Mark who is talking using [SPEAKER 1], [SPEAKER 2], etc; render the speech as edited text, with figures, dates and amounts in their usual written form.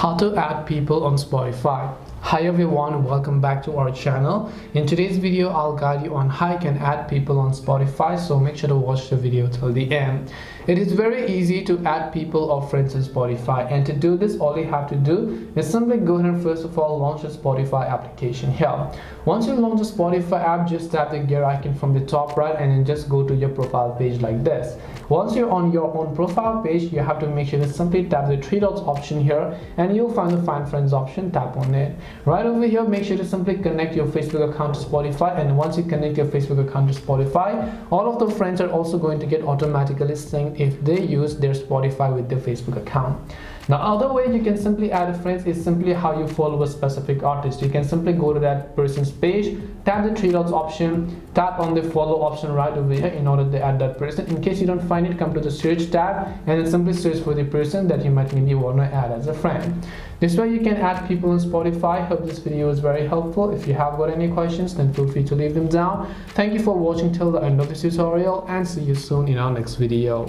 [SPEAKER 1] How to add people on Spotify. Hi everyone, welcome back to our channel. In today's video I'll guide you on how you can add people on Spotify, so make sure to watch the video till the end. It is very easy to add people or friends on Spotify, and to do this all you have to do is simply go ahead and first of all launch the Spotify application here. Once you launch the Spotify app, just tap the gear icon from the top right and then just go to your profile page like this. Once you're on your own profile page, you have to make sure to simply tap the three dots option here and you'll find the find friends option. Tap on it. Right over here, make sure to simply connect your Facebook account to Spotify, and once you connect your Facebook account to Spotify, all of the friends are also going to get automatically synced if they use their Spotify with their Facebook account. Now, other way you can simply add friends is simply how you follow a specific artist. You can simply go to that person's page, tap the three dots option, tap on the follow option right over here in order to add that person. In case you don't find it, come to the search tab and then simply search for the person that you might maybe want to add as a friend. This way you can add people on Spotify. Hope this video was very helpful. If you have got any questions, then feel free to leave them down. Thank you for watching till the end of this tutorial, and see you soon in our next video.